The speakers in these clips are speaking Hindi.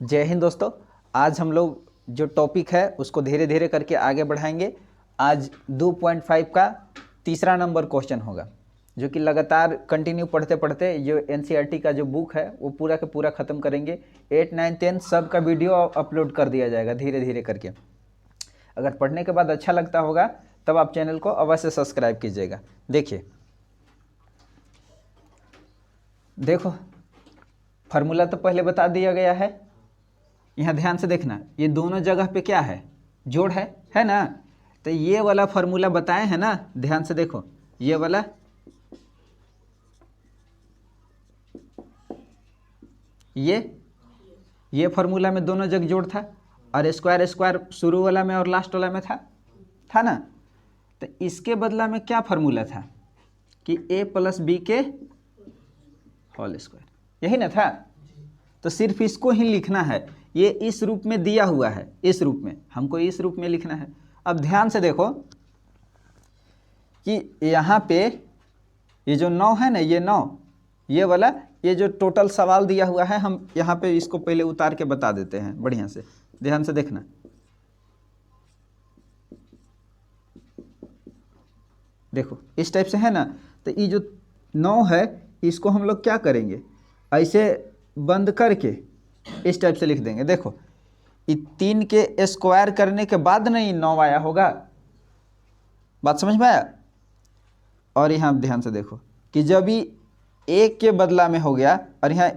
जय हिंद दोस्तों। आज हम लोग जो टॉपिक है उसको धीरे धीरे करके आगे बढ़ाएंगे। आज 2.5 का तीसरा नंबर क्वेश्चन होगा, जो कि लगातार कंटिन्यू पढ़ते पढ़ते जो एनसीईआरटी का जो बुक है वो पूरा का पूरा ख़त्म करेंगे। 8, 9, 10 सब का वीडियो अपलोड कर दिया जाएगा धीरे धीरे करके। अगर पढ़ने के बाद अच्छा लगता होगा तब आप चैनल को अवश्य सब्सक्राइब कीजिएगा। देखो फार्मूला तो पहले बता दिया गया है। यहाँ ध्यान से देखना, ये दोनों जगह पे क्या है, जोड़ है ना। तो ये वाला फार्मूला बताए हैं ना, ध्यान से देखो, ये वाला ये फार्मूला में दोनों जगह जोड़ था, और स्क्वायर स्क्वायर शुरू वाला में और लास्ट वाला में था ना। तो इसके बदला में क्या फार्मूला था कि a + b के होल स्क्वायर, यही ना था। तो सिर्फ इसको ही लिखना है, ये इस रूप में दिया हुआ है, इस रूप में हमको इस रूप में लिखना है। अब ध्यान से देखो कि यहाँ पे ये जो 9 है ना, ये 9 ये वाला, ये जो टोटल सवाल दिया हुआ है, हम यहाँ पे इसको पहले उतार के बता देते हैं बढ़िया से। ध्यान से देखना, देखो इस टाइप से है ना। तो ये जो 9 है इसको हम लोग क्या करेंगे, ऐसे बंद करके इस टाइप से लिख देंगे। देखो ये 3 के स्क्वायर करने के बाद नहीं 9 आया होगा, बात समझ में आया। और यहाँ ध्यान से देखो कि जब ये 1 के बदला में हो गया, और यहाँ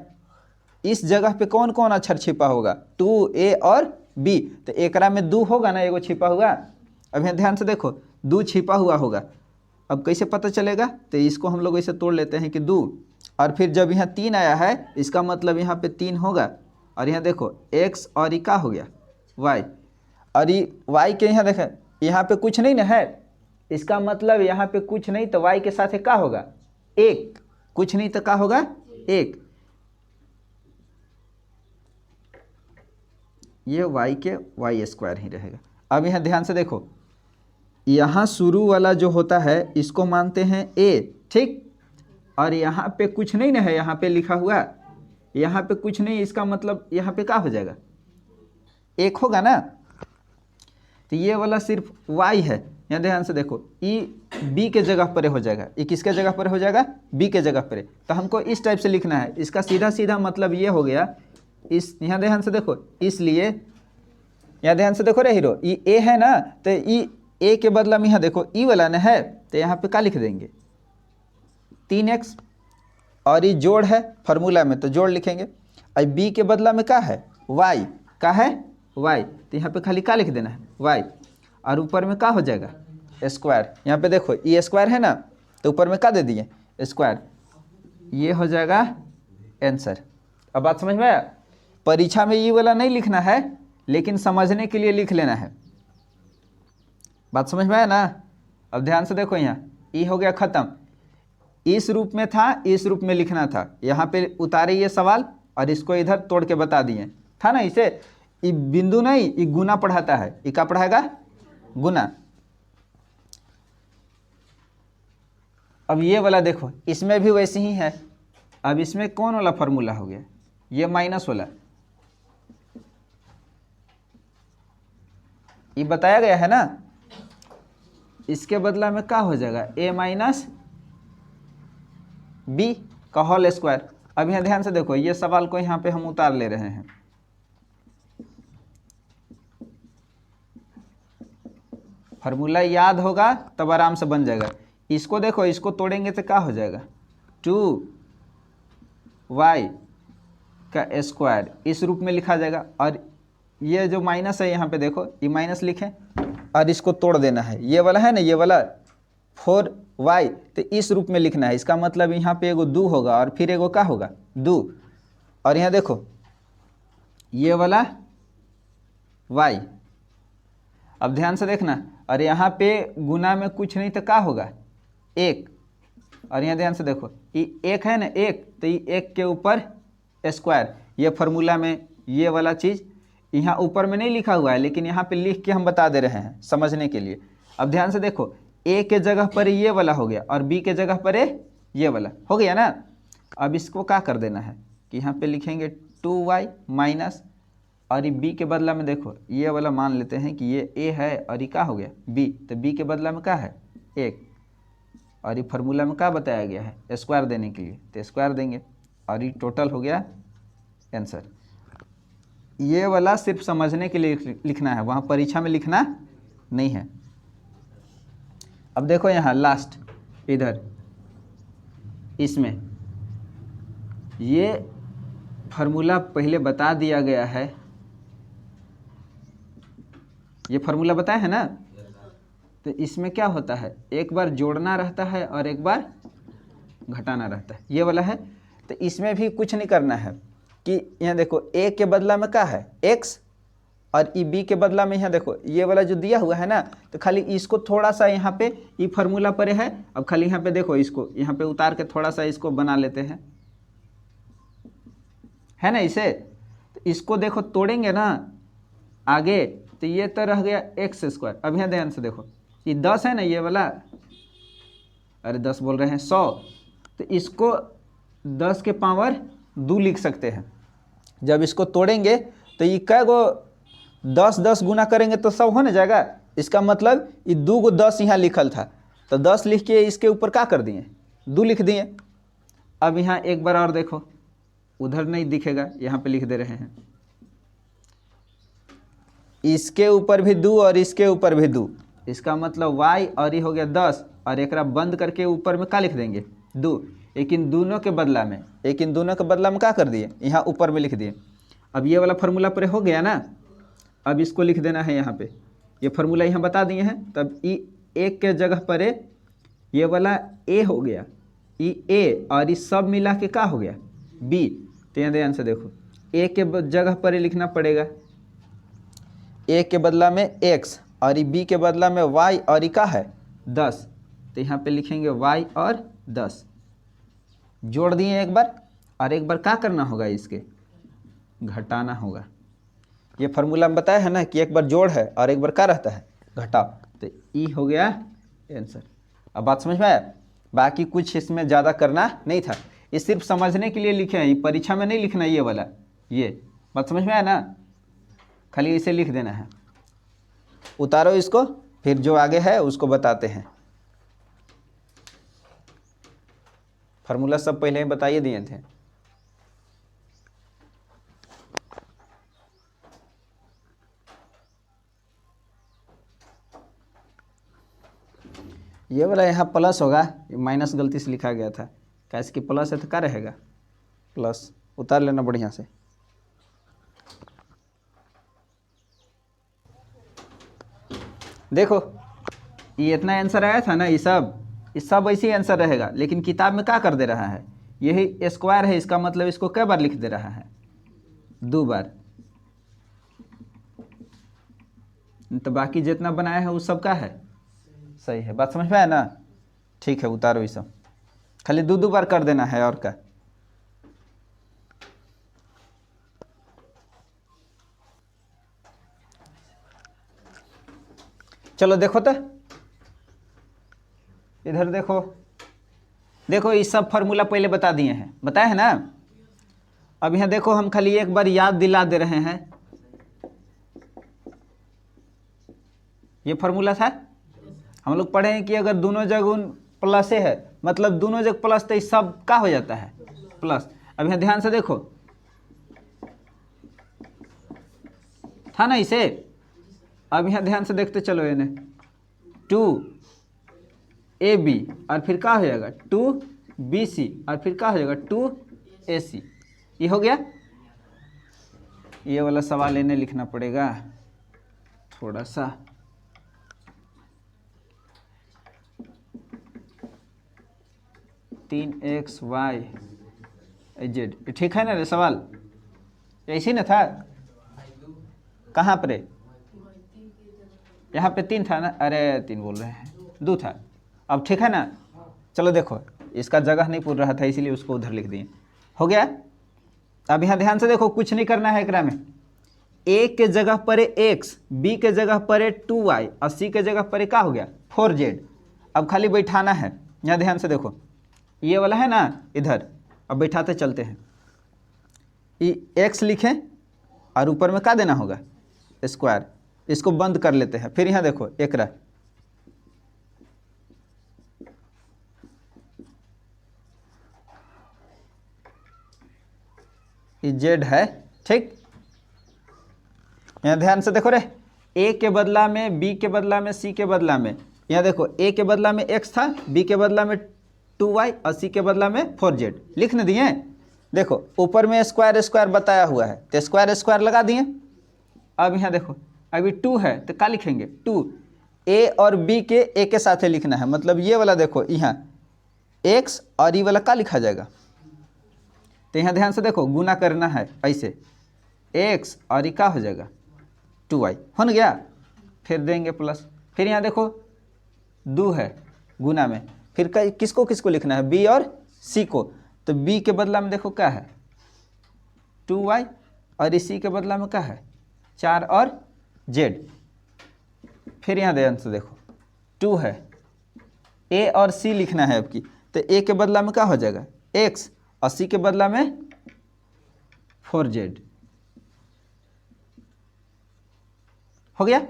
इस जगह पे कौन कौन अक्षर छिपा होगा, 2, A और B। तो एकरा में 2 होगा ना, एगो छिपा हुआ। अब यहाँ ध्यान से देखो 2 छिपा हुआ होगा। अब कैसे पता चलेगा, तो इसको हम लोग ऐसे तोड़ लेते हैं कि 2, और फिर जब यहाँ 3 आया है इसका मतलब यहाँ पे 3 होगा। और यहाँ देखो x और ये का हो गया y, और ये y के यहाँ देखें यहाँ पे कुछ नहीं ना है, इसका मतलब यहाँ पे कुछ नहीं, तो y के साथ का होगा 1, कुछ नहीं तो का होगा 1। ये y के y स्क्वायर ही रहेगा। अब यहाँ ध्यान से देखो, यहाँ शुरू वाला जो होता है इसको मानते हैं a, ठीक। और यहाँ पे कुछ नहीं ना है, यहाँ पे लिखा हुआ, यहाँ पे कुछ नहीं, इसका मतलब यहाँ पे क्या हो जाएगा 1 होगा ना। तो ये वाला सिर्फ y है। यहाँ ध्यान से देखो ई b के जगह पर हो जाएगा, ये किसके जगह पर हो जाएगा, b के जगह पर। तो हमको इस टाइप से लिखना है। इसका सीधा सीधा मतलब ये हो गया, इस यहाँ ध्यान से देखो, इसलिए यहाँ ध्यान से देखो रे हीरो, ये a है ना, तो ये a के बदला में यहाँ देखो ई वाला ना है, तो यहाँ पे क्या लिख देंगे 3x, और ये जोड़ है फार्मूला में तो जोड़ लिखेंगे। और b के बदला में क्या है y, का है y, तो यहाँ पे खाली क्या लिख देना है y, और ऊपर में क्या हो जाएगा स्क्वायर। यहाँ पे देखो ये स्क्वायर है ना, तो ऊपर में क्या दे दिए स्क्वायर, ये हो जाएगा आंसर। अब बात समझ में आया। परीक्षा में ये वाला नहीं लिखना है, लेकिन समझने के लिए लिख लेना है, बात समझ में आया ना। अब ध्यान से देखो, यहाँ ये हो गया ख़त्म, इस रूप में था, इस रूप में लिखना था। यहाँ पे उतारे ये सवाल और इसको इधर तोड़ के बता दिए था ना। इसे ये बिंदु नहीं, ये गुना पढ़ाता है, ये क्या पढ़ाएगा गुना। अब ये वाला देखो, इसमें भी वैसे ही है। अब इसमें कौन वाला फार्मूला हो गया, ये माइनस वाला, ये बताया गया है ना। इसके बदला में क्या हो जाएगा a - b का होल स्क्वायर। अब यहाँ ध्यान से देखो, ये सवाल को यहाँ पे हम उतार ले रहे हैं। फार्मूला याद होगा तब आराम से बन जाएगा। इसको देखो, इसको तोड़ेंगे तो क्या हो जाएगा 2y का स्क्वायर, इस रूप में लिखा जाएगा। और ये जो माइनस है यहाँ पे देखो, ये माइनस लिखें और इसको तोड़ देना है। ये वाला है ना, ये वाला 4y, तो इस रूप में लिखना है। इसका मतलब यहाँ पे एगो 2 होगा और फिर एगो क्या होगा 2। और यहाँ देखो ये वाला y। अब ध्यान से देखना, और यहाँ पे गुना में कुछ नहीं तो क्या होगा 1। और यहाँ ध्यान से देखो ये 1 है ना, 1, तो ये 1 के ऊपर स्क्वायर। ये फार्मूला में ये वाला चीज़ यहाँ ऊपर में नहीं लिखा हुआ है, लेकिन यहाँ पे लिख के हम बता दे रहे हैं समझने के लिए। अब ध्यान से देखो, a के जगह पर ये वाला हो गया और b के जगह पर ये वाला हो गया ना। अब इसको क्या कर देना है कि यहाँ पे लिखेंगे 2y माइनस और ये बी के बदला में देखो ये वाला मान लेते हैं कि ये ए है और ये क्या हो गया बी, तो बी के बदला में क्या है 1, और ये फार्मूला में क्या बताया गया है स्क्वायर देने के लिए, तो स्क्वायर देंगे और ये टोटल हो गया आंसर। ये वाला सिर्फ समझने के लिए लिखना है, वहाँ परीक्षा में लिखना नहीं है। अब देखो यहाँ लास्ट इधर इसमें ये फार्मूला पहले बता दिया गया है, ये फार्मूला बताया है ना, तो इसमें क्या होता है एक बार जोड़ना रहता है और एक बार घटाना रहता है, ये वाला है। तो इसमें भी कुछ नहीं करना है कि यहाँ देखो ए के बदला में क्या है x और ई बी के बदला में यहाँ देखो ये वाला जो दिया हुआ है ना, तो खाली इसको थोड़ा सा यहाँ पे ये फार्मूला पर है, अब खाली यहाँ पे देखो इसको यहाँ पे उतार के थोड़ा सा इसको बना लेते हैं, है ना इसे। तो इसको देखो तोड़ेंगे ना आगे, तो ये तो रह गया x²। अब यहाँ ध्यान से देखो ये 10 है ना ये वाला, अरे 10 बोल रहे हैं 100, तो इसको 10 के पावर 2 लिख सकते हैं। जब इसको तोड़ेंगे तो ये कै गो 10 गुना करेंगे तो 100 हो ना जाएगा, इसका मतलब ये 2 को 10 यहाँ लिखल था, तो 10 लिख के इसके ऊपर क्या कर दिए 2 लिख दिए। अब यहाँ एक बार और देखो, उधर नहीं दिखेगा यहाँ पे लिख दे रहे हैं, इसके ऊपर भी 2 और इसके ऊपर भी 2, इसका मतलब y और ये हो गया 10, और एक बंद करके ऊपर में क्या लिख देंगे 2, लेकिन दोनों के बदला में क्या कर दिए यहाँ ऊपर में लिख दिए। अब ये वाला फार्मूला पर हो गया ना, अब इसको लिख देना है यहाँ पे, ये फार्मूला यहाँ बता दिए हैं, तब ई एक के जगह पर ये वाला a हो गया, ई a और इस सब मिला के क्या हो गया b। तो यहाँ ध्यान से देखो a के जगह पर लिखना पड़ेगा, a के बदला में x और ये b के बदला में y और ये क्या है 10, तो यहाँ पे लिखेंगे y और 10 जोड़ दिए एक बार, और एक बार क्या करना होगा इसके घटाना होगा। ये फार्मूला में बताया है ना कि एक बार जोड़ है और एक बार क्या रहता है घटाओ, तो ई हो गया आंसर। अब बात समझ में आया, बाकी कुछ इसमें ज़्यादा करना नहीं था, ये सिर्फ समझने के लिए लिखे हैं, ये परीक्षा में नहीं लिखना ये वाला, ये बात समझ में आया ना, खाली इसे लिख देना है। उतारो इसको, फिर जो आगे है उसको बताते हैं। फार्मूला सब पहले ही बताइए दिए थे। ये वाला यहाँ प्लस होगा, ये माइनस गलती से लिखा गया था, कैसे कि प्लस है तो क्या रहेगा प्लस, उतार लेना बढ़िया से। देखो ये इतना आंसर आया था ना, ये सब ऐसे ही आंसर रहेगा, लेकिन किताब में क्या कर दे रहा है यही स्क्वायर है, इसका मतलब इसको कई बार लिख दे रहा है 2 बार, तो बाकी जितना बनाया है वो सब का है सही है। बात समझ में आया ना, ठीक है उतारो ये सब, खाली 2 बार कर देना है और क्या। चलो देखो तो इधर देखो ये सब फार्मूला पहले बता दिए हैं, बताया है ना। अब यहाँ देखो हम खाली एक बार याद दिला दे रहे हैं, ये फार्मूला था हम लोग पढ़े हैं कि अगर दोनों जगह प्लस है मतलब दोनों जगह प्लस, तो इस सब का हो जाता है प्लस। अब यहाँ ध्यान से देखो था ना इसे, अब यहाँ ध्यान से देखते चलो, ये 2ab और फिर क्या हो जाएगा 2bc और फिर क्या हो जाएगा 2ac, ये हो गया। ये वाला सवाल इन्हें लिखना पड़ेगा थोड़ा सा, तीन एक्स वाई जेड, ठीक है ना रे सवाल, ऐसी ना था, कहाँ पर यहाँ पे 3 था ना, अरे 3 बोल रहे हैं 2 था, अब ठीक है ना। चलो देखो इसका जगह नहीं पूछ रहा था इसीलिए उसको उधर लिख दिए, हो गया। अब यहाँ ध्यान से देखो कुछ नहीं करना है एकरा में, a के जगह पर x, b के जगह पर 2y और c के जगह पर क्या हो गया 4z। अब खाली बैठाना है, यहाँ ध्यान से देखो ये वाला है ना इधर, अब बैठाते चलते हैं, ये x लिखें और ऊपर में क्या देना होगा, स्क्वायर। इसको बंद कर लेते हैं। फिर यहाँ देखो एक रहा, ये जेड है, ठीक। यहाँ ध्यान से देखो रे, ए के बदला में बी के बदला में सी के बदला में, यहाँ देखो ए के बदला में एक्स था, बी के बदला में 2y और सी के बदला में 4z लिख न दिए। देखो ऊपर में स्क्वायर स्क्वायर बताया हुआ है तो स्क्वायर स्क्वायर लगा दिए। अब यहाँ देखो अभी 2 है तो क्या लिखेंगे, 2 ए और बी के ए के साथ लिखना है, मतलब ये वाला देखो यहाँ x और ये वाला क्या लिखा जाएगा, तो यहाँ ध्यान से देखो गुना करना है ऐसे, x और ये क्या हो जाएगा 2y हो न गया। फिर देंगे प्लस, फिर यहाँ देखो 2 है गुना में, फिर किसको किसको लिखना है, b और c को, तो b के बदला में देखो क्या है 2y और c के बदला में क्या है 4 और z। फिर यहाँ ध्यान से देखो 2 है, a और c लिखना है आपकी, तो a के बदला में क्या हो जाएगा x और c के बदला में 4z हो गया।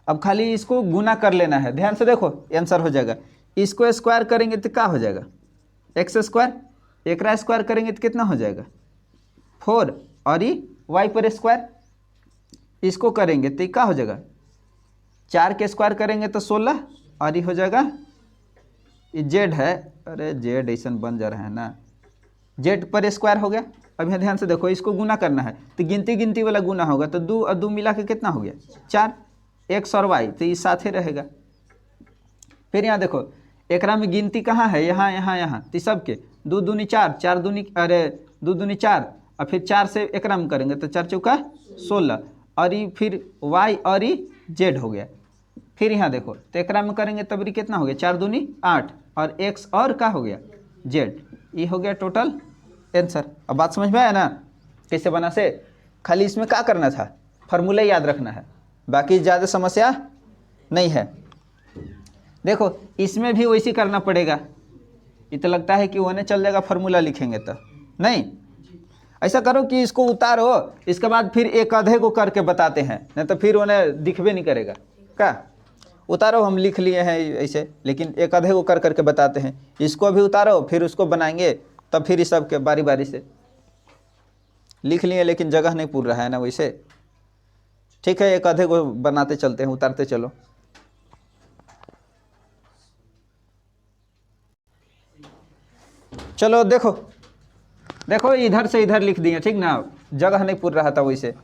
अब खाली इसको गुना कर लेना है, ध्यान से देखो आंसर हो जाएगा। इसको स्क्वायर करेंगे तो क्या हो जाएगा एक्स स्क्वायर, एक स्क्वायर करेंगे तो कितना हो जाएगा 4 और ये y पर स्क्वायर, इसको करेंगे तो क्या हो जाएगा 4 के स्क्वायर करेंगे तो 16 और ये हो जाएगा, ये जेड है, अरे जेड ऐसा बन जा रहा है ना, जेड पर स्क्वायर हो गया। अब यहाँ ध्यान से देखो इसको गुना करना है तो गिनती गिनती वाला गुना होगा, तो 2 और 2 मिला के कितना हो गया 4, एक्स और वाई तो ये साथ ही रहेगा। फिर यहाँ देखो एकरा में गिनती कहाँ है, यहाँ यहाँ यहाँ, तो सबके 2 दूनी 4, 4 दूनी अरे 2 दूनी 4 और फिर 4 से एकरा में करेंगे तो 4 चौका 16 और ये फिर y और ये z हो गया। फिर यहाँ देखो तो एकरा में करेंगे तब ये कितना हो गया 4 दूनी 8 और x और क्या हो गया z, ये हो गया टोटल आंसर। अब बात समझ में आया ना कैसे बना से, खाली इसमें क्या करना था फार्मूला याद रखना है, बाकी ज़्यादा समस्या नहीं है। देखो इसमें भी वैसे करना पड़ेगा, ये तो लगता है कि उन्हें चल जाएगा फार्मूला लिखेंगे तो नहीं, ऐसा करो कि इसको उतारो, इसके बाद फिर एक आधे को करके बताते हैं, नहीं तो फिर उन्हें दिखबे नहीं करेगा। क्या उतारो, हम लिख लिए हैं ऐसे, लेकिन एक आधे को कर करके बताते हैं, इसको भी उतारो फिर उसको बनाएंगे, तब फिर इस सब के बारी बारी से लिख लिए, लेकिन जगह नहीं पूर रहा है ना वैसे। ठीक है एक आधे को बनाते चलते हैं, उतारते चलो। चलो देखो देखो इधर से इधर लिख दिए, ठीक ना, जगह नहीं पूर रहा था वैसे,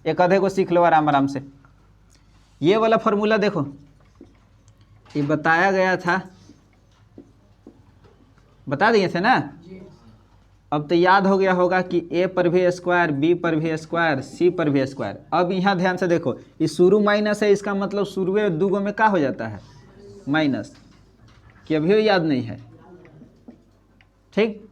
एक आधे को सीख लो आराम आराम से। ये वाला फार्मूला देखो ये बताया गया था, बता दिए थे ना, अब तो याद हो गया होगा कि a पर भी स्क्वायर, b पर भी स्क्वायर, c पर भी स्क्वायर। अब यहाँ ध्यान से देखो ये शुरू माइनस है, इसका मतलब शुरू दूगो में क्या हो जाता है माइनस, कि अभी याद नहीं है, ठीक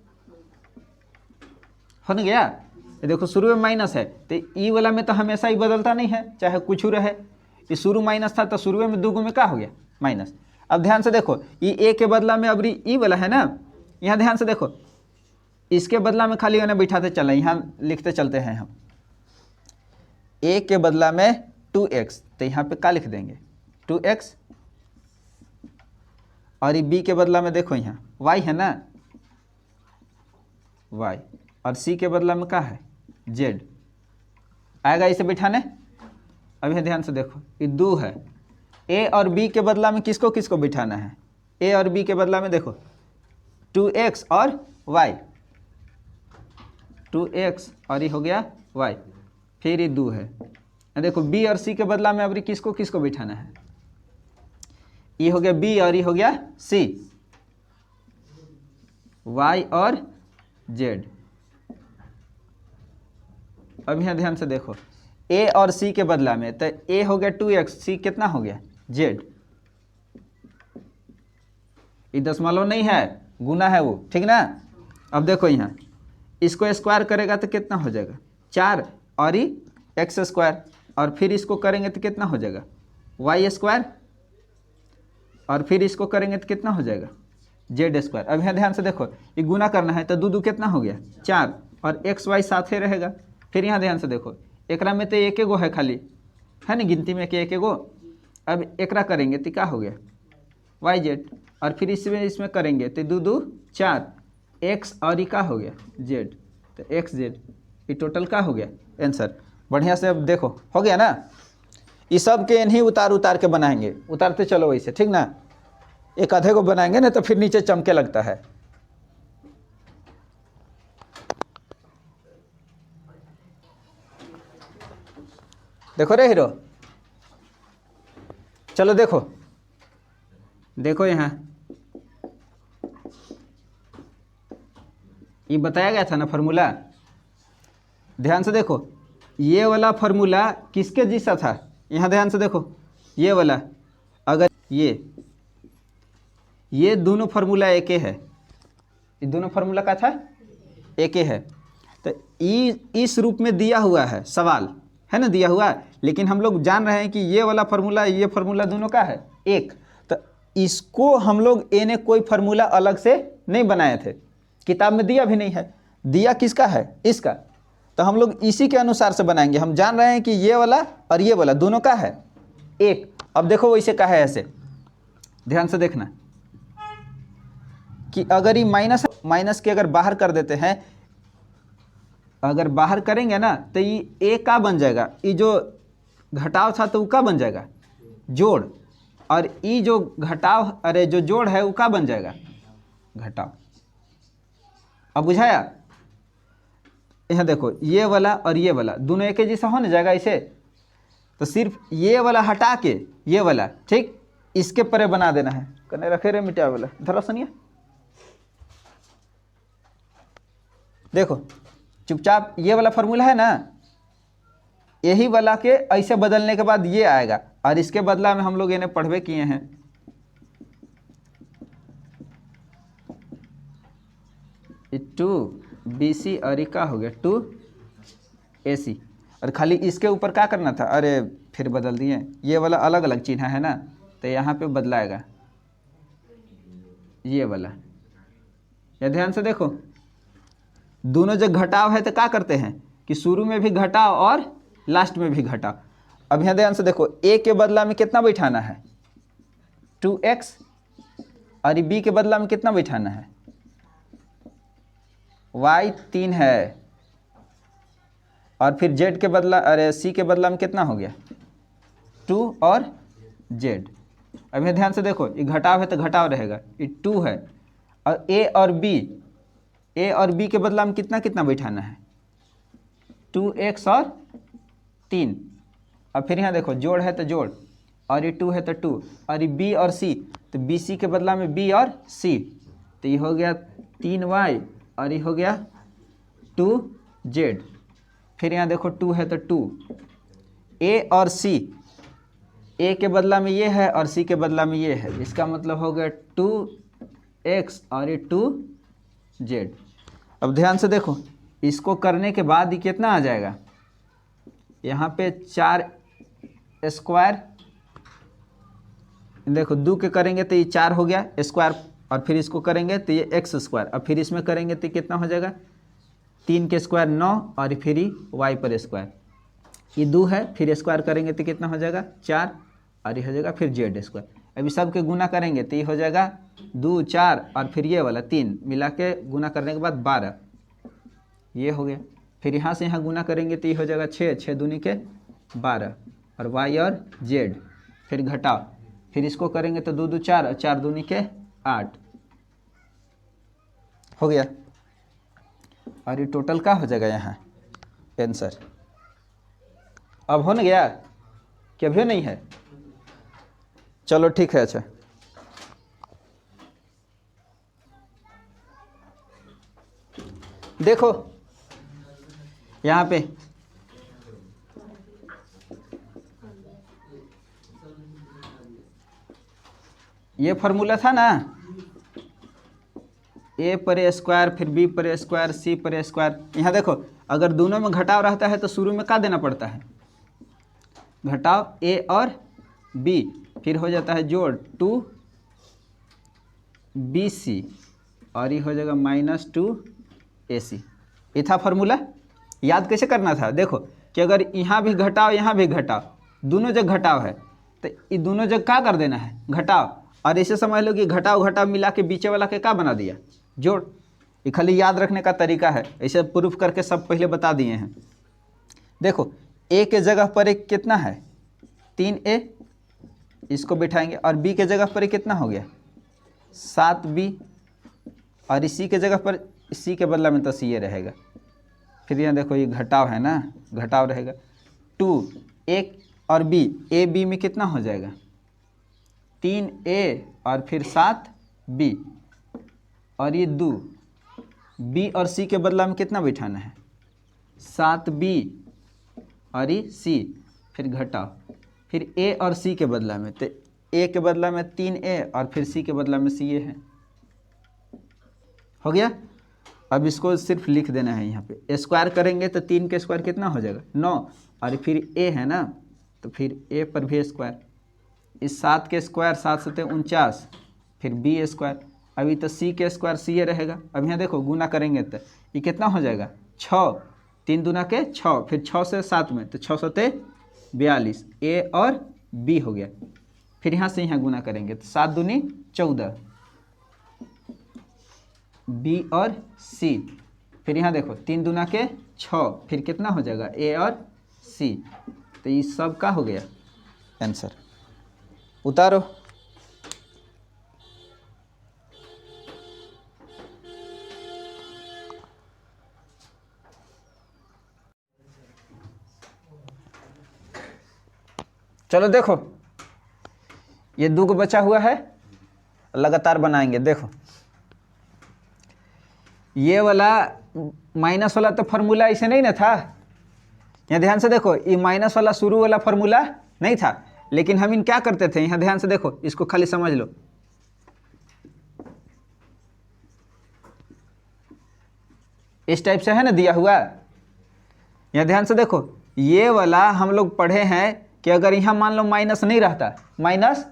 हो न गया। ये देखो शुरू में माइनस है तो ई वाला में तो हमेशा ही बदलता नहीं है, चाहे कुछ रहे, ये शुरू माइनस था तो शुरू में दूगो में क्या हो गया माइनस। अब ध्यान से देखो ये ए के बदला में अब ई वाला है ना, यहाँ ध्यान से देखो इसके बदला में खाली उन्हें बैठाते चले, यहाँ लिखते चलते हैं हम, ए के बदला में 2x तो यहाँ पे क्या लिख देंगे 2x, और ये b के बदला में देखो यहाँ y है ना y, और c के बदला में क्या है z आएगा इसे बैठाने। अब यहाँ ध्यान से देखो ये 2 है, a और b के बदला में किसको किसको बैठाना है, a और b के बदला में देखो 2x और y, 2x और ये हो गया y, फिर ये 2 है। देखो b और c के बदला में अब किसको किसको बैठाना है, ये हो गया b और ये हो गया c, y और z। अब यहाँ ध्यान से देखो a और c के बदला में तो a हो गया 2x, c कितना हो गया z, ये दशमलव नहीं है गुना है वो, ठीक ना। अब देखो यहाँ इसको स्क्वायर करेगा तो कितना हो जाएगा 4 और ये एक्स स्क्वायर, और फिर इसको करेंगे तो कितना हो जाएगा वाई स्क्वायर, और फिर इसको करेंगे तो कितना हो जाएगा जेड स्क्वायर। अब यहाँ ध्यान से देखो ये गुना करना है तो 2 2 कितना हो गया 4 और एक्स वाई साथ ही रहेगा। फिर यहाँ ध्यान से देखो एकरा में तो एक गो है खाली, है ना, गिनती में के एक गो। अब एकरा करेंगे तो क्या हो गया वाई जेड, और फिर इसमें करेंगे तो 2 2 4 एक्स और ये क्या हो गया जेड, तो एक्स जेड, ये टोटल क्या हो गया आंसर। बढ़िया से अब देखो हो गया ना। ये सब के इन्हीं उतार के बनाएंगे, उतारते चलो वैसे, ठीक ना। एक आधे को बनाएंगे ना तो फिर नीचे चमके लगता है। देखो रे हीरो, चलो देखो, देखो यहाँ ये बताया गया था ना फार्मूला, ध्यान से देखो। ये वाला फार्मूला किसके जैसा था, यहाँ ध्यान से देखो। ये वाला अगर ये दोनों फार्मूला एक ही है, ये दोनों फार्मूला का था एक ही है। तो इस रूप में दिया हुआ है सवाल, है ना, दिया हुआ, लेकिन हम लोग जान रहे हैं कि ये वाला फार्मूला ये फार्मूला दोनों का है एक। तो इसको हम लोग ने कोई फार्मूला अलग से नहीं बनाए थे, किताब में दिया भी नहीं है, दिया किसका है इसका। तो हम लोग इसी के अनुसार से बनाएंगे। हम जान रहे हैं कि ये वाला और ये वाला दोनों का है एक। अब देखो वैसे का है ऐसे, ध्यान से देखना कि अगर ये माइनस के अगर बाहर कर देते हैं, अगर बाहर करेंगे ना तो ये ए का बन जाएगा, ये जो घटाव था तो वो का बन जाएगा जोड़, और ये जो घटाव अरे जो जोड़ है वो का बन जाएगा घटाव। अब बुझाया। यहाँ देखो ये वाला और ये वाला दोनों एक जैसा हो ना जाएगा इसे, तो सिर्फ ये वाला हटा के ये वाला ठीक इसके परे बना देना है। कने रखे रे मिटा वाला धरो सुनिए, देखो चुपचाप ये वाला फार्मूला है ना, यही वाला के ऐसे बदलने के बाद ये आएगा, और इसके बदला में हम लोग इन्हें पढ़वे किए हैं। टू बी सी और का हो गया 2 AC, और खाली इसके ऊपर क्या करना था, अरे फिर बदल दिए, ये वाला अलग अलग चिन्ह है ना, तो यहाँ पे बदलाएगा ये वाला। या ध्यान से देखो, दोनों जब घटाव है तो क्या करते हैं कि शुरू में भी घटाव और लास्ट में भी घटाव। अब यहाँ ध्यान से देखो, ए के बदला में कितना बैठाना है 2x, और बी के बदला में कितना बैठाना है y 3 है, और फिर z के बदला अरे c के बदला में कितना हो गया 2 और z। अब यहाँ ध्यान से देखो, ये घटाव है तो घटाव रहेगा, ये 2 है, और a और b के बदला में कितना कितना बैठाना है 2x और 3। अब फिर यहाँ देखो जोड़ है तो जोड़, और ये 2 है तो 2, और ये b और c, तो bc के बदला में b और c, तो ये हो गया 3y और ये हो गया 2z। फिर यहाँ देखो 2 है तो 2, a और c, a के बदला में ये है और c के बदला में ये है, इसका मतलब हो गया 2x और ये 2z। अब ध्यान से देखो, इसको करने के बाद ये कितना आ जाएगा, यहाँ पे 4 स्क्वायर, देखो 2 के करेंगे तो ये 4 हो गया स्क्वायर, और फिर इसको करेंगे तो ये x स्क्वायर, अब फिर इसमें करेंगे तो कितना हो जाएगा 3 के स्क्वायर 9, और फिर y पर स्क्वायर, ये 2 है, फिर स्क्वायर करेंगे तो कितना हो जाएगा 4, और ये हो जाएगा फिर z स्क्वायर। अभी सब के गुना करेंगे तो ये हो जाएगा 2 4, और फिर ये वाला 3 मिला के गुना करने के बाद 12, ये हो गया। फिर यहाँ से यहाँ गुना करेंगे तो ये हो जाएगा 6 6 दूनी के 12, और y और z, फिर घटाओ, फिर इसको करेंगे तो 2 2 4 और 4 दूनी के 8 हो गया, और ये टोटल का हो जाएगा यहाँ आंसर। अब हो न गया कि अभी नहीं है, चलो ठीक है। अच्छा देखो यहाँ पे ये फार्मूला था ना, a पर स्क्वायर फिर b पर स्क्वायर c पर स्क्वायर। यहाँ देखो अगर दोनों में घटाव रहता है तो शुरू में क्या देना पड़ता है घटाव a और b, फिर हो जाता है जोड़ 2bc, और ये हो जाएगा -2ac। ये था फार्मूला। याद कैसे करना था, देखो कि अगर यहाँ भी घटाओ यहाँ भी घटाओ, दोनों जगह घटाव है, तो ये दोनों जगह क्या कर देना है, घटाओ। और ऐसे समझ लो कि घटाव घटाव मिला के बीचे वाला के क्या बना दिया, जोड़। ये खाली याद रखने का तरीका है, ऐसे प्रूफ करके सब पहले बता दिए हैं। देखो ए के जगह पर एक कितना है 3a, इसको बिठाएंगे, और b के जगह पर कितना हो गया 7b, और इसी के जगह पर c के बदला में तो c रहेगा। फिर यहाँ देखो ये घटाव है ना, घटाव रहेगा 2 एक और b, a b में कितना हो जाएगा 3a और फिर 7b, और ये 2 b और c के बदला में कितना बिठाना है 7b और ये c, फिर घटाओ, फिर a और c के बदला में, तो a के बदला में 3a और फिर c के बदला में ca है। हो गया। अब इसको सिर्फ लिख देना है, यहाँ पे स्क्वायर करेंगे तो 3 के स्क्वायर कितना हो जाएगा 9, और फिर a है ना, तो फिर a पर भी स्क्वायर, इस 7 के स्क्वायर 7 7 49, फिर b स्क्वायर, अभी तो c के स्क्वायर ca रहेगा। अब यहाँ देखो गुना करेंगे तो ये कितना हो जाएगा 6, 3 दूना के 6, फिर 6 से 7 में तो 6 7 42, a और b हो गया। फिर यहाँ से यहाँ गुना करेंगे तो 7 दूनी 14, b और c, फिर यहाँ देखो 3 दूना के 6, फिर कितना हो जाएगा a और c, तो ये सब का हो गया आंसर। उतारो। चलो देखो ये 2 को बचा हुआ है, लगातार बनाएंगे। देखो ये वाला माइनस वाला तो फार्मूला ऐसे नहीं ना था, यहाँ ध्यान से देखो ये माइनस वाला शुरू वाला फार्मूला नहीं था, लेकिन हम इन क्या करते थे, यहाँ ध्यान से देखो, इसको खाली समझ लो। इस टाइप से है ना दिया हुआ, यहाँ ध्यान से देखो ये वाला हम लोग पढ़े हैं कि अगर यहाँ मान लो माइनस नहीं रहता, माइनस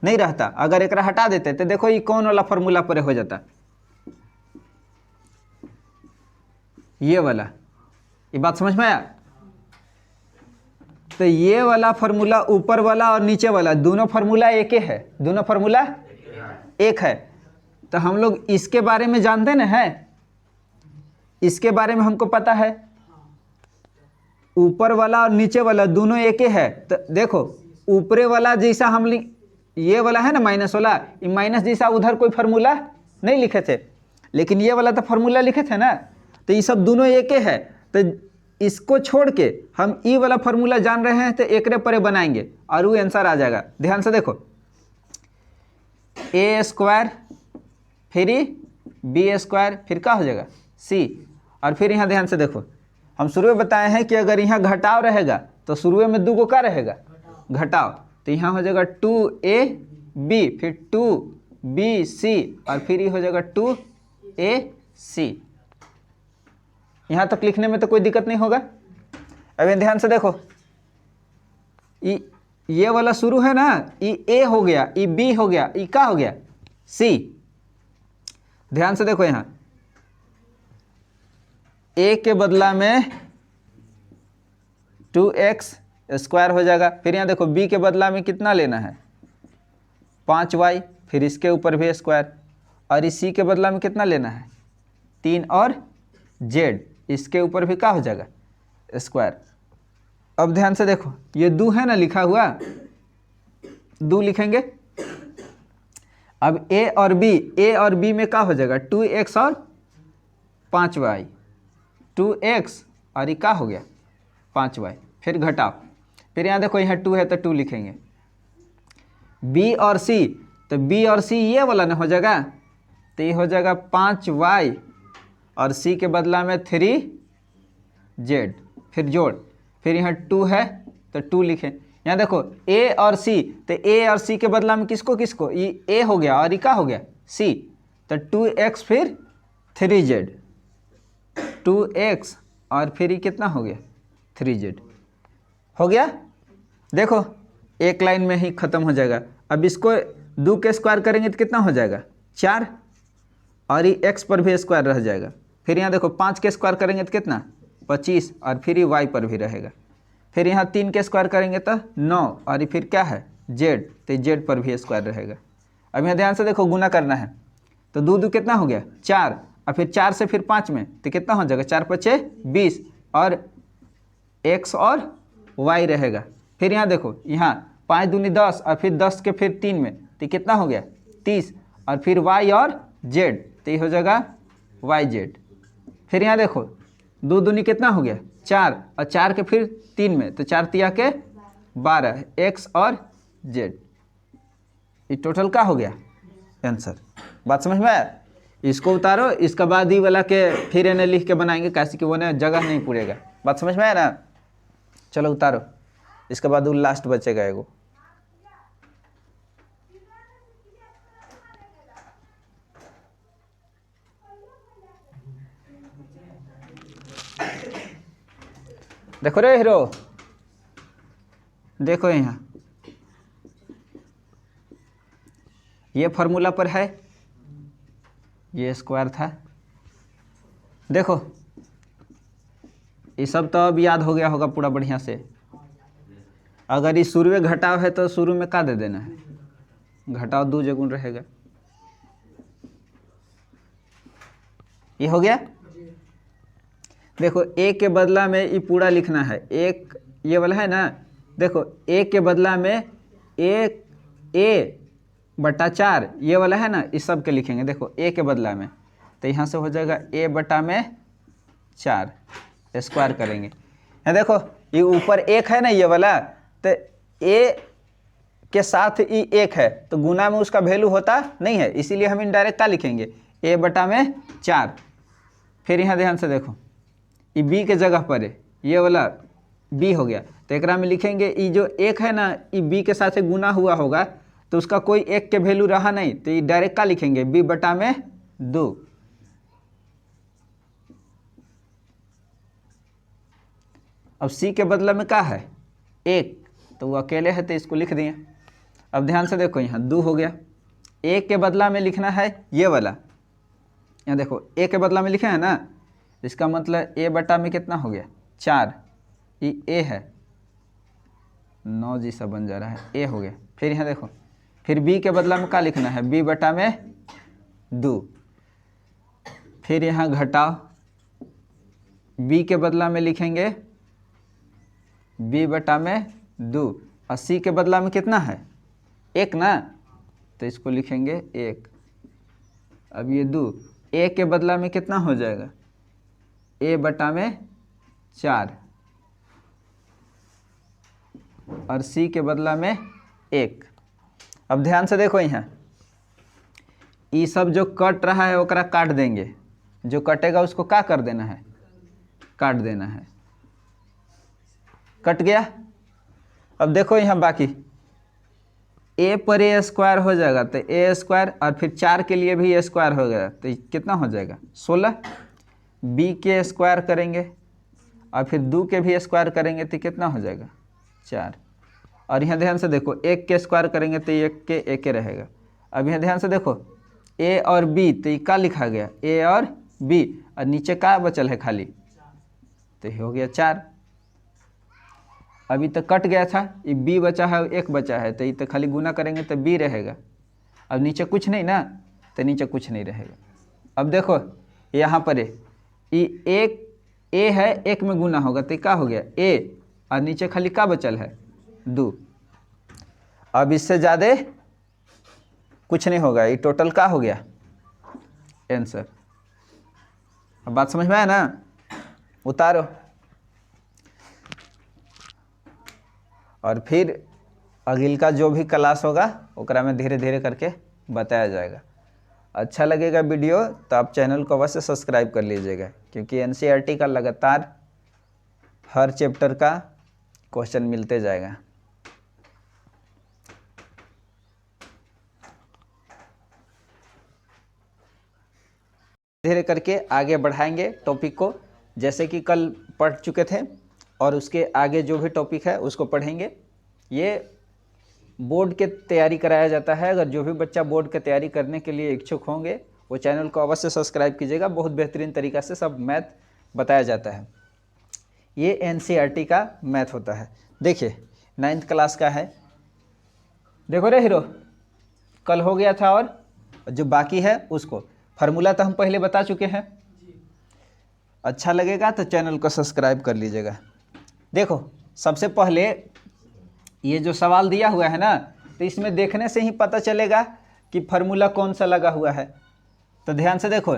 नहीं रहता, अगर एक हटा देते तो देखो ये कौन वाला फार्मूला पर हो जाता, ये वाला। ये बात समझ में आया। तो ये वाला फार्मूला ऊपर वाला और नीचे वाला दोनों फार्मूला एक ही है, दोनों फार्मूला एक है। तो हम लोग इसके बारे में जानते ना है, इसके बारे में हमको पता है, ऊपर वाला और नीचे वाला दोनों एक ही है। तो देखो ऊपरे वाला जैसा हम ये वाला है ना माइनस वाला, ये माइनस जैसा उधर कोई फार्मूला नहीं लिखे थे, लेकिन ये वाला तो फार्मूला लिखे थे ना, तो ये सब दोनों एक ही है। तो इसको छोड़ के हम ई वाला फार्मूला जान रहे हैं तो एकरे परे बनाएंगे और वो आंसर आ जाएगा। ध्यान से देखो a स्क्वायर फिर b स्क्वायर फिर क्या हो जाएगा c, और फिर यहाँ ध्यान से देखो हम शुरू में बताए हैं कि अगर यहाँ घटाव रहेगा तो शुरू में 2 को क्या रहेगा घटाव, तो यहाँ हो जाएगा 2ab फिर 2bc और फिर ये हो जाएगा 2ac। यहाँ तक लिखने में तो कोई दिक्कत नहीं होगा। अब ध्यान से देखो ये वाला शुरू है ना, ये a हो गया, ये b हो गया, ये क्या हो गया c। ध्यान से देखो यहाँ a के बदला में 2x स्क्वायर हो जाएगा, फिर यहाँ देखो b के बदला में कितना लेना है 5y, फिर इसके ऊपर भी स्क्वायर, और इस c के बदला में कितना लेना है 3 और z, इसके ऊपर भी क्या हो जाएगा स्क्वायर। अब ध्यान से देखो ये 2 है ना लिखा हुआ, 2 लिखेंगे। अब a और b में क्या हो जाएगा 2x और 5y, 2x और ये क्या हो गया 5y, फिर घटाओ, फिर यहाँ देखो यहाँ 2 है तो 2 लिखेंगे। b और c, तो b और c ये वाला ना हो जाएगा, तो ये हो जाएगा 5y और c के बदला में 3z, फिर जोड़, फिर यहाँ 2 है तो 2 लिखें। यहाँ देखो a और c, तो a और c के बदला में किसको किसको, ये a हो गया और ये क्या हो गया c, तो 2x फिर 3z, 2x और फिर ये कितना हो गया 3z हो गया। देखो एक लाइन में ही ख़त्म हो जाएगा। अब इसको 2 के स्क्वायर करेंगे तो कितना हो जाएगा 4, और ये x पर भी स्क्वायर रह जाएगा। फिर यहाँ देखो 5 के स्क्वायर करेंगे तो कितना 25 और फिर ये y पर भी रहेगा। फिर यहाँ 3 के स्क्वायर करेंगे तो 9 और ये फिर क्या है z, तो z पर भी स्क्वायर रहेगा। अब यहाँ ध्यान से देखो गुना करना है तो 2 2 कितना हो गया 4 और फिर 4 से फिर 5 में तो कितना हो जाएगा 4 5 20 और x और y रहेगा। फिर यहाँ देखो यहाँ 5 दूनी 10 और फिर 10 के फिर 3 में तो कितना हो गया 30 और फिर y और z तो ये हो जाएगा yz। फिर यहाँ देखो 2 दूनी कितना हो गया 4 और 4 के फिर 3 में तो 4 तिया के 12 x और z, ये टोटल का हो गया आंसर। बात समझ में आया? इसको उतारो, इसका बाद ही वाला के फिर इन्हें लिख के बनाएंगे कैसे कि वो ना जगह नहीं पूरेगा। बात समझ में आया ना? चलो उतारो, इसके बाद वो लास्ट बचेगा एगो। देखो रे हीरो, देखो यहाँ ये फॉर्मूला पर है, ये स्क्वायर था। देखो ये सब तो अब याद हो गया होगा पूरा बढ़िया से। अगर ये शुरू में घटाव है तो शुरू में क्या दे देना है, घटाव 2 जगुण रहेगा। ये हो गया। देखो a के बदला में ये पूरा लिखना है, एक ये वाला है ना, देखो a के बदला में a/4 ये वाला है ना, इस सब के लिखेंगे। देखो a के बदला में तो यहाँ से हो जाएगा a/4 स्क्वायर करेंगे। यहाँ देखो ये ऊपर 1 है ना ये वाला, तो a के साथ ये 1 है तो गुना में उसका वैल्यू होता नहीं है, इसीलिए हम इनडायरेक्ट क्या लिखेंगे a/4। फिर यहाँ ध्यान से देखो ये b के जगह पर है, ये वाला b हो गया तो एक में लिखेंगे ये जो 1 है ना ये b के साथ गुना हुआ होगा तो उसका कोई 1 के वैल्यू रहा नहीं तो ये डायरेक्ट क्या लिखेंगे b/2। अब c के बदला में क्या है 1 तो वो अकेले है तो इसको लिख दिए। अब ध्यान से देखो यहाँ 2 हो गया, a के बदला में लिखना है ये वाला। यहाँ देखो a के बदला में लिखे हैं ना, इसका मतलब a/में कितना हो गया 4, ये a है 9 जी सा बन जा रहा है, a हो गया। फिर यहाँ देखो फिर b के बदला में क्या लिखना है b/2। फिर यहाँ घटाओ, b के बदला में लिखेंगे b/2 और c के बदला में कितना है 1 ना, तो इसको लिखेंगे 1। अब ये 2 a के बदला में कितना हो जाएगा a/4 और c के बदला में 1। अब ध्यान से देखो यहाँ ये सब जो कट रहा है ओकरा काट देंगे, जो कटेगा उसको क्या कर देना है काट देना है। कट गया। अब देखो यहाँ बाकी a पर a स्क्वायर हो जाएगा तो a स्क्वायर और फिर 4 के लिए भी a स्क्वायर हो गया तो कितना हो जाएगा 16। b के स्क्वायर करेंगे और फिर 2 के भी स्क्वायर करेंगे तो कितना हो जाएगा 4। और यहाँ ध्यान से देखो 1 के स्क्वायर करेंगे तो 1 के 1 के रहेगा। अब यहाँ ध्यान से देखो a और b तो ये क्या लिखा गया a और b और नीचे क्या बचल है खाली तो ये हो गया 4। अभी तक कट गया था, ये b बचा है 1 बचा है तो ये तो खाली गुना करेंगे तो b रहेगा। अब नीचे कुछ नहीं ना तो नीचे कुछ नहीं रहेगा। अब देखो यहाँ पर ये 1 a है 1 में गुना होगा तो क्या हो गया a और नीचे खाली क्या बचल है 2। अब इससे ज़्यादा कुछ नहीं होगा, ये टोटल क्या हो गया आंसर। अब बात समझ में आया ना? उतारो और फिर अगिल का जो भी क्लास होगा ओकरा में धीरे धीरे करके बताया जाएगा। अच्छा लगेगा वीडियो तो आप चैनल को अवश्य सब्सक्राइब कर लीजिएगा, क्योंकि एनसीईआरटी का लगातार हर चैप्टर का क्वेश्चन मिलते जाएगा। धीरे करके आगे बढ़ाएंगे टॉपिक को, जैसे कि कल पढ़ चुके थे और उसके आगे जो भी टॉपिक है उसको पढ़ेंगे। ये बोर्ड के तैयारी कराया जाता है। अगर जो भी बच्चा बोर्ड की तैयारी करने के लिए इच्छुक होंगे वो चैनल को अवश्य सब्सक्राइब कीजिएगा। बहुत बेहतरीन तरीक़ा से सब मैथ बताया जाता है। ये एनसीईआरटी का मैथ होता है। देखिए 9th क्लास का है, देखो रे हीरो, कल हो गया था और जो बाकी है उसको फार्मूला तो हम पहले बता चुके हैं। अच्छा लगेगा तो चैनल को सब्सक्राइब कर लीजिएगा। देखो सबसे पहले ये जो सवाल दिया हुआ है ना, तो इसमें देखने से ही पता चलेगा कि फार्मूला कौन सा लगा हुआ है। तो ध्यान से देखो,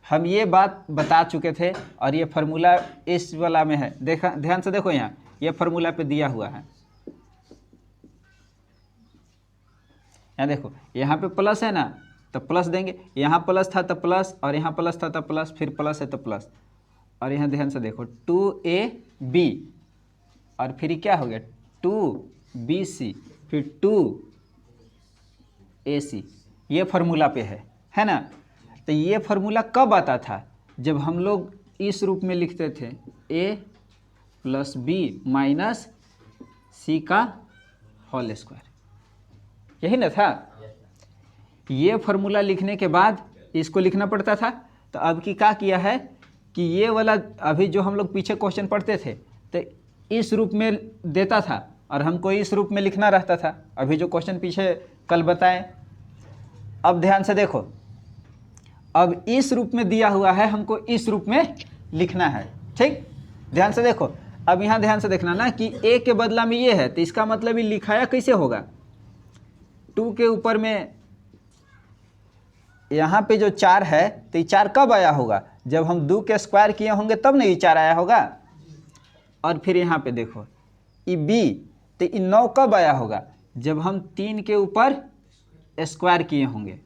हम ये बात बता चुके थे और ये फार्मूला इस वाला में है। देखा, ध्यान से देखो, यहाँ ये फार्मूला पे दिया हुआ है। यहाँ देखो, यहाँ पे प्लस है ना, तो प्लस देंगे, यहाँ प्लस था तो प्लस, और यहाँ प्लस था तो प्लस, फिर प्लस है तो प्लस। और यहाँ ध्यान से देखो 2ab और फिर क्या हो गया 2bc, फिर 2ac, ये फार्मूला पे है ना। तो ये फार्मूला कब आता था? जब हम लोग इस रूप में लिखते थे a + b - c का होल स्क्वायर, यही ना था। ये फार्मूला लिखने के बाद इसको लिखना पड़ता था। तो अब की क्या किया है कि ये वाला अभी जो हम लोग पीछे क्वेश्चन पढ़ते थे तो इस रूप में देता था और हमको इस रूप में लिखना रहता था, अभी जो क्वेश्चन पीछे कल बताएं। अब ध्यान से देखो, अब इस रूप में दिया हुआ है, हमको इस रूप में लिखना है। ठीक, ध्यान से देखो। अब यहाँ ध्यान से देखना ना कि a के बदला में ये है, तो इसका मतलब ये लिखाया कैसे होगा। 2 के ऊपर में यहाँ पे जो 4 है, तो ये 4 कब आया होगा? जब हम 2 के स्क्वायर किए होंगे तब ना ये 4 आया होगा। और फिर यहाँ पे देखो ये b, तो ये 9 कब आया होगा? जब हम 3 के ऊपर स्क्वायर किए होंगे।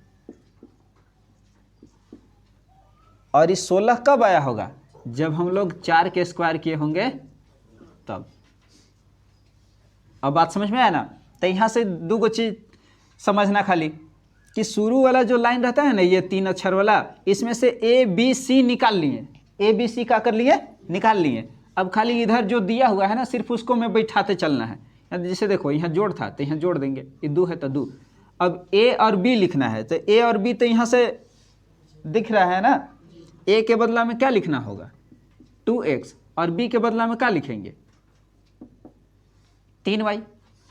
और ये 16 कब आया होगा? जब हम लोग 4 के स्क्वायर किए होंगे तब। अब बात समझ में आया ना? तो यहाँ से 2 चीज़ समझना खाली, कि शुरू वाला जो लाइन रहता है ना, ये 3 अक्षर वाला, इसमें से ए बी सी निकाल लिए, ए बी सी का कर लिए, निकाल लिए। अब खाली इधर जो दिया हुआ है ना, सिर्फ उसको में बैठाते चलना है। जैसे देखो यहाँ जोड़ था तो यहाँ जोड़ देंगे, ये 2 है तो 2। अब ए और बी लिखना है, तो ए और बी तो यहाँ से दिख रहा है ना। ए के बदला में क्या लिखना होगा 2x, और बी के बदला में क्या लिखेंगे 3y,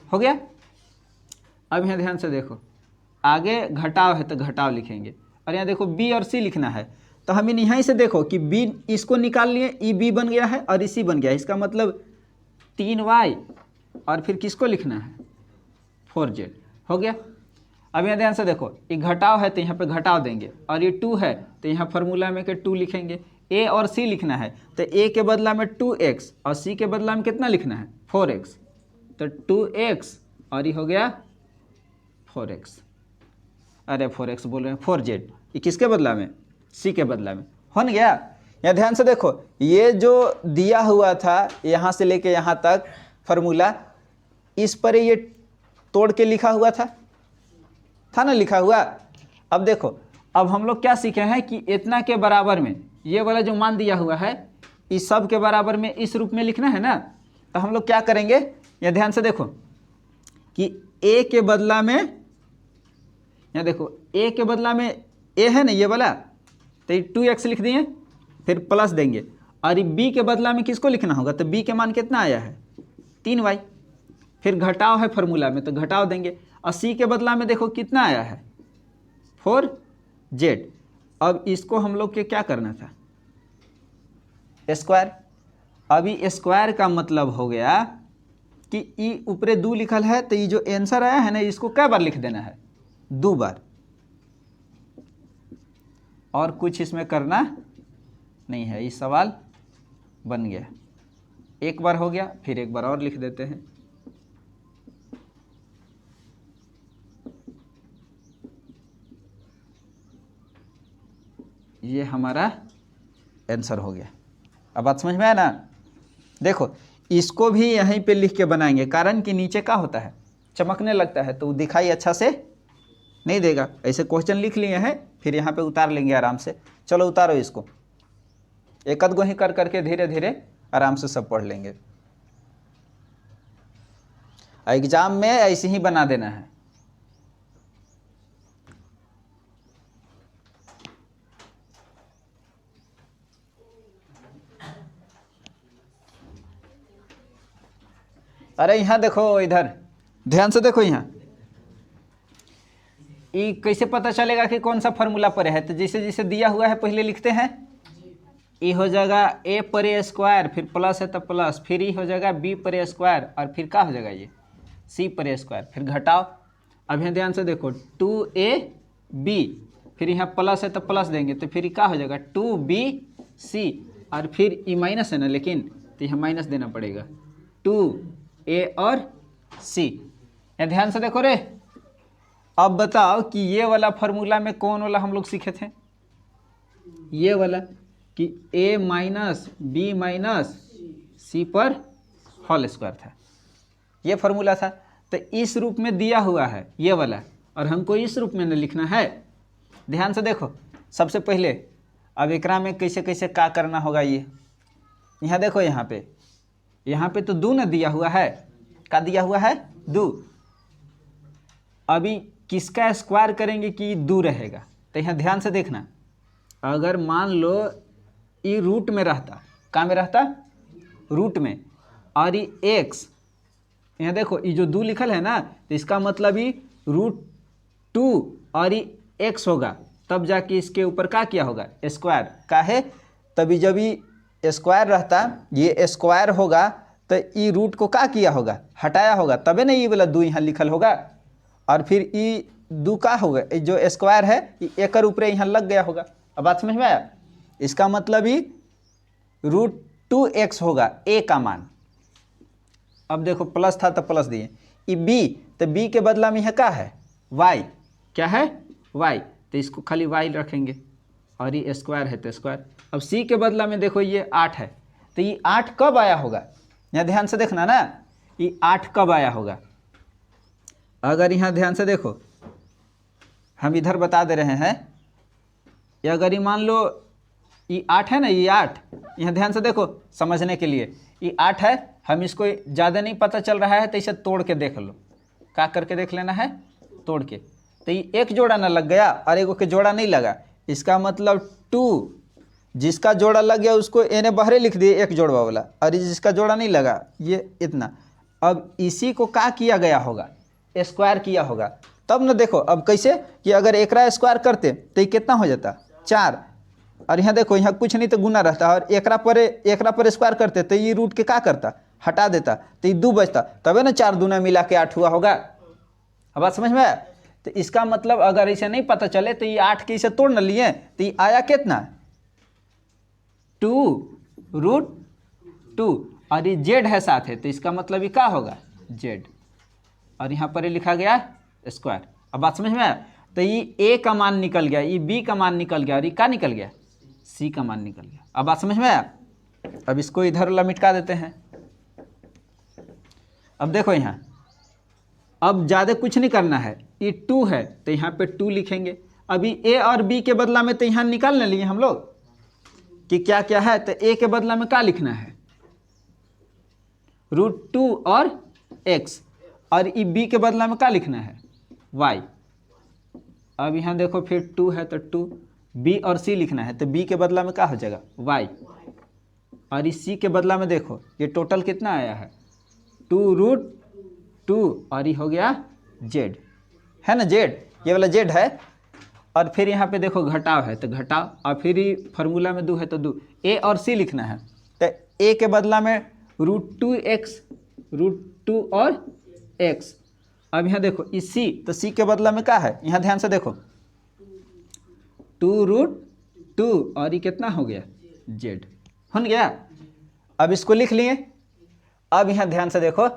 हो गया। अब यहाँ ध्यान से देखो, आगे घटाव है तो घटाव लिखेंगे, और यहाँ देखो b और c लिखना है। तो हम यहीं से देखो कि b इसको निकाल लिए, ई b बन गया है और इसी बन गया है। इसका मतलब 3y, और फिर किसको लिखना है 4z, हो गया। अब यहाँ ध्यान से देखो, ये घटाव है तो यहाँ पे घटाव देंगे, और ये 2 है तो यहाँ फार्मूला में के 2 लिखेंगे। a और c लिखना है, तो a के बदला में 2x और c के बदला में कितना लिखना है 4x, तो 2x और ये हो गया 4x, अरे 4x बोल रहे हैं 4z, ये किसके बदला में c के बदला में, हो न गया। यहाँ ध्यान से देखो, ये जो दिया हुआ था यहाँ से लेके यहाँ तक फार्मूला, इस पर ये तोड़ के लिखा हुआ था ना, लिखा हुआ। अब देखो, अब हम लोग क्या सीखे हैं कि इतना के बराबर में ये वाला जो मान दिया हुआ है, इस सब के बराबर में इस रूप में लिखना है ना। तो हम लोग क्या करेंगे, यहाँ ध्यान से देखो कि a के बदला में, यहाँ देखो a के बदला में a है ना ये वाला, तो ये 2x लिख दिए, फिर प्लस देंगे। और ये b के बदला में किसको लिखना होगा, तो b के मान कितना आया है 3y, फिर घटाव है फार्मूला में तो घटाव देंगे। और c के बदला में देखो कितना आया है 4z। अब इसको हम लोग के क्या करना था स्क्वायर। अभी स्क्वायर का मतलब हो गया कि ई ऊपरे 2 लिखल है, तो ये जो आंसर आया है ना, इसको कै बार लिख देना है 2 बार, और कुछ इसमें करना नहीं है। ये सवाल बन गया, एक बार हो गया, फिर एक बार और लिख देते हैं। ये हमारा आंसर हो गया। अब बात समझ में आया ना। देखो इसको भी यहीं पे लिख के बनाएंगे, कारण कि नीचे क्या होता है चमकने लगता है तो दिखाई अच्छा से नहीं देगा। ऐसे क्वेश्चन लिख लिए हैं, फिर यहाँ पे उतार लेंगे आराम से। चलो उतारो इसको, एक आध गो ही कर करके धीरे धीरे आराम से सब पढ़ लेंगे। एग्जाम में ऐसे ही बना देना है। अरे यहाँ देखो, इधर ध्यान से देखो, यहाँ ये कैसे पता चलेगा कि कौन सा फॉर्मूला पर है? तो जैसे जैसे दिया हुआ है पहले लिखते हैं। ई हो जाएगा ए पर ए स्क्वायर, फिर प्लस है तो प्लस, फिर ई हो जाएगा बी पर ए स्क्वायर, और फिर क्या हो जाएगा ये सी पर ए स्क्वायर, फिर घटाओ। अब यहाँ ध्यान से देखो 2ab, फिर यहाँ प्लस है तो प्लस देंगे तो फिर क्या हो जाएगा 2bc, और फिर ई माइनस है ना, लेकिन तो यहाँ माइनस देना पड़ेगा 2a और c। यहाँ ध्यान से देखो रे। अब बताओ कि ये वाला फॉर्मूला में कौन वाला हम लोग सीखे थे? ये वाला कि a माइनस बी माइनस सी पर होल स्क्वायर था, ये फॉर्मूला था। तो इस रूप में दिया हुआ है ये वाला, और हमको इस रूप में न लिखना है। ध्यान से देखो, सबसे पहले अब एकरा में कैसे कैसे क्या करना होगा। ये यहाँ देखो, यहाँ पे तो दो न दिया हुआ है, क्या दिया हुआ है? दो। अभी किसका स्क्वायर करेंगे कि दो रहेगा? तो यहाँ ध्यान से देखना, अगर मान लो ये रूट में रहता, कहाँ में रहता? रूट में, और ये एक्स, यहाँ देखो ये जो दो लिखल है ना, तो इसका मतलब ये √2 और ये एक्स होगा, तब जाके इसके ऊपर क्या किया होगा? स्क्वायर का है। तभी जब ये स्क्वायर रहता, ये स्क्वायर होगा, तो ये रूट को क्या किया होगा? हटाया होगा, तबे ना ये वाला दो यहाँ लिखल होगा। और फिर ये दो का होगा, जो स्क्वायर है ये एक ऊपर यहाँ लग गया होगा। अब बात समझ में आया? इसका मतलब ही √2x होगा a का मान। अब देखो प्लस था तो प्लस दिए, ये b, तो b के बदला में यह क्या है? y। क्या है? y, तो इसको खाली y रखेंगे, और ये स्क्वायर है तो स्क्वायर। अब c के बदला में देखो ये 8 है, तो ये 8 कब आया होगा? यहाँ ध्यान से देखना ना, ये 8 कब आया होगा? अगर यहाँ ध्यान से देखो, हम इधर बता दे रहे हैं, ये अगर ये मान लो ये 8 है ना, ये 8, यहाँ ध्यान से देखो समझने के लिए, ये 8 है, हम इसको ज़्यादा नहीं पता चल रहा है तो इसे तोड़ के देख लो। क्या करके देख लेना है? तोड़ के। तो ये एक जोड़ा ना लग गया और एगो के जोड़ा नहीं लगा, इसका मतलब 2, जिसका जोड़ा लग गया उसको एने बहरे लिख दिए एक जोड़वा वाला, और जिसका जोड़ा नहीं लगा ये इतना। अब इसी को क्या किया गया होगा? स्क्वायर किया होगा। तब ना देखो अब कैसे कि अगर एकरा स्क्वायर करते तो ये कितना हो जाता? 4, और यहाँ देखो यहाँ कुछ नहीं तो गुना रहता, और एकरा पर स्क्वायर करते तो ये रूट के क्या करता? हटा देता, तो ये 2 बचता, तबे ना 4 दूना मिला के 8 हुआ होगा। अब बात समझ में आया? तो इसका मतलब अगर इसे नहीं पता चले तो ये 8 के इसे तोड़ न लिए तो ये आया कितना? 2√2, और ये जेड है साथ है, तो इसका मतलब ये क्या होगा? जेड, और यहाँ पर ये लिखा गया स्क्वायर। अब बात समझ में आया? तो ये a का मान निकल गया, ये b का मान निकल गया, और ये क्या निकल गया? c का मान निकल गया। अब बात समझ में आया? अब इसको इधर वाला मिटा देते हैं। अब देखो यहाँ, अब ज़्यादा कुछ नहीं करना है, ये 2 है तो यहाँ पे 2 लिखेंगे। अभी a और b के बदला में तो यहाँ निकाल ले लिए हम लोग कि क्या क्या है, तो a के बदला में क्या लिखना है? √2 और x, और ये b के बदला में क्या लिखना है? y। अब यहाँ देखो फिर 2 है तो 2, b और c लिखना है, तो b के बदला में क्या हो जाएगा? y, और इस c के बदला में देखो ये टोटल कितना आया है? 2√2, और ये हो गया z, है ना? z, ये वाला z है। और फिर यहाँ पे देखो घटाव है तो घटाव, और फिर ये फार्मूला में 2 है तो 2, a और c लिखना है, तो a के बदला में √2x, √2 और x। अब यहाँ देखो इस c, तो c के बदला में क्या है? यहाँ ध्यान से देखो 2√2, और ये कितना हो गया? z हो गया। अब इसको लिख लिए। अब यहाँ ध्यान से देखो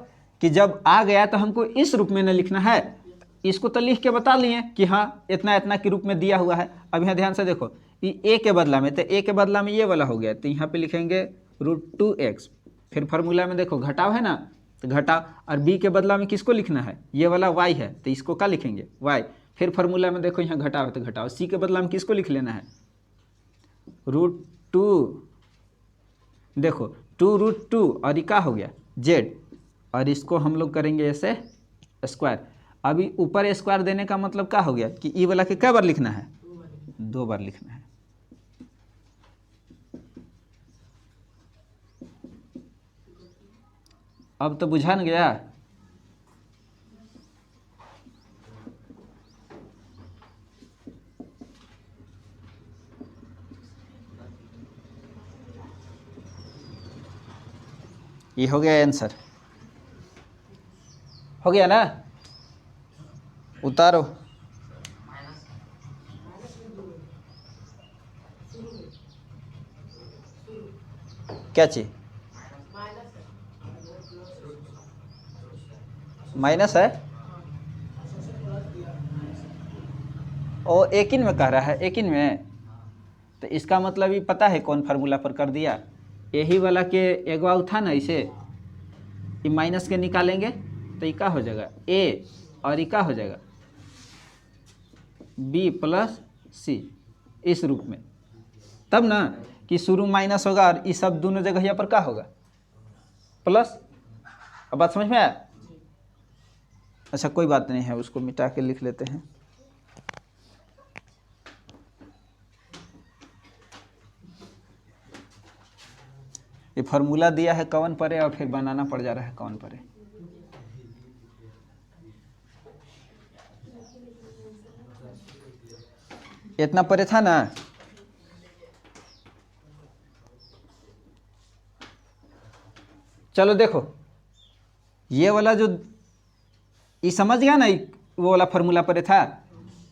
कि जब आ गया तो हमको इस रूप में न लिखना है, इसको तो लिख के बता लिए कि हाँ इतना इतना के रूप में दिया हुआ है। अब यहाँ ध्यान से देखो ये a के बदला में, तो a के बदला में ये वाला हो गया, तो यहाँ पे लिखेंगे √2x। फिर फार्मूला में देखो घटाव है ना, तो घटाव, और b के बदला में किसको लिखना है? ये वाला y है, तो इसको क्या लिखेंगे? y। फिर फार्मूला में देखो यहाँ घटाव है तो घटाव, c के बदला में किसको लिख लेना है? √2, देखो 2√2, और ये क्या हो गया? z, और इसको हम लोग करेंगे ऐसे स्क्वायर। अभी ऊपर स्क्वायर देने का मतलब क्या हो गया कि ई वाला के क्या बार लिखना है? 2 बार लिखना है। अब तो बुझा न गया। ये हो गया आंसर, हो गया ना? उतारो। क्या चीज माइनस है? ओ एक इन में कह रहा है, एक इन में। तो इसका मतलब ये पता है कौन फार्मूला पर कर दिया? यही वाला के एक बार था ना, इसे ये माइनस के निकालेंगे तो ये क्या हो जाएगा ए, और ये क्या हो जाएगा बी प्लस सी, इस रूप में। तब ना कि शुरू माइनस होगा और ये सब दोनों जगह यहाँ पर क्या होगा प्लस। अब बात समझ में आया? अच्छा कोई बात नहीं है, उसको मिटा के लिख लेते हैं। ये फार्मूला दिया है कौन परे और फिर बनाना पड़ जा रहा है कौन परे। इतना परे था ना। चलो देखो, ये वाला जो ये समझ गया ना, वो वाला फार्मूला परे था,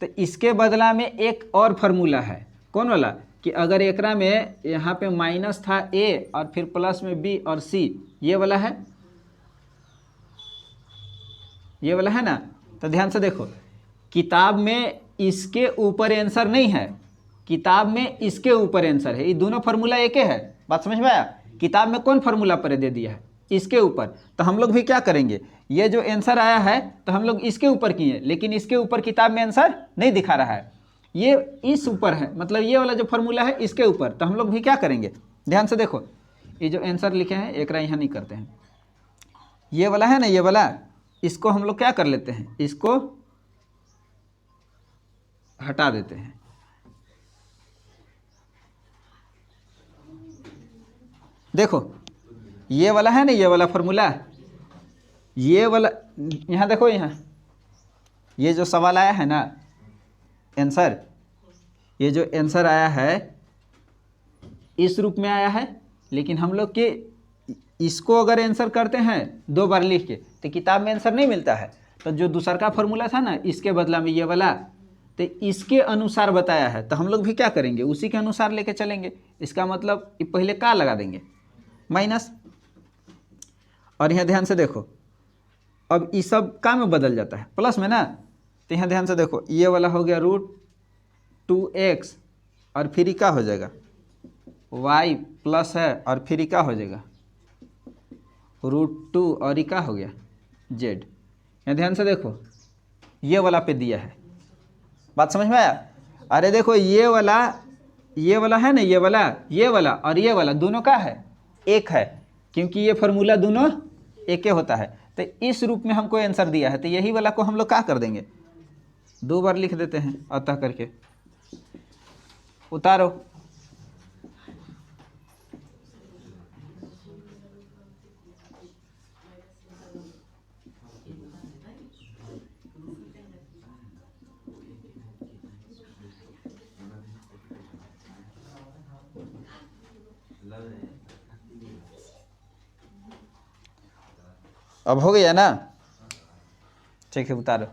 तो इसके बदला में एक और फार्मूला है। कौन वाला? कि अगर एकरा में यहाँ पे माइनस था ए और फिर प्लस में बी और सी, ये वाला है, ये वाला है ना। तो ध्यान से देखो, किताब में इसके ऊपर आंसर नहीं है, किताब में इसके ऊपर आंसर है। ये दोनों फार्मूला एक ही है। बात समझ में आया? किताब में कौन फार्मूला पर दे दिया है? इसके ऊपर। तो हम लोग भी क्या करेंगे, ये जो आंसर आया है तो हम लोग इसके ऊपर किए, लेकिन इसके ऊपर किताब में आंसर नहीं दिखा रहा है, ये इस ऊपर है, मतलब ये वाला जो फार्मूला है इसके ऊपर। तो हम लोग भी क्या करेंगे, ध्यान से देखो, ये जो आंसर लिखे हैं एक यहाँ नहीं करते हैं, ये वाला है ना, ये वाला, इसको हम लोग क्या कर लेते हैं, इसको हटा देते हैं। देखो ये वाला है ना, ये वाला फार्मूला, ये वाला यहाँ देखो, यहाँ ये जो सवाल आया है ना आंसर, ये जो आंसर आया है इस रूप में आया है। लेकिन हम लोग के इसको अगर आंसर करते हैं 2 बार लिख के तो किताब में आंसर नहीं मिलता है। तो जो दूसरा का फार्मूला था ना, इसके बदला में ये वाला, तो इसके अनुसार बताया है, तो हम लोग भी क्या करेंगे, उसी के अनुसार लेके चलेंगे। इसका मतलब ये पहले का लगा देंगे माइनस, और यहाँ ध्यान से देखो, अब ये सब का में बदल जाता है प्लस में ना। तो यहाँ ध्यान से देखो, ये वाला हो गया √2x और फिर क्या हो जाएगा y प्लस है, और फिर क्या हो जाएगा √2 और क्या हो गया z। यहाँ ध्यान से देखो, ये वाला पे दिया है। बात समझ में आया? अरे देखो ये वाला है ना, ये वाला और ये वाला दोनों का है एक है, क्योंकि ये फार्मूला दोनों एक ही होता है। तो इस रूप में हमको आंसर दिया है, तो यही वाला को हम लोग क्या कर देंगे, 2 बार लिख देते हैं अतः करके। उतारो। अब हो गया ना? ठीक है, उतारो।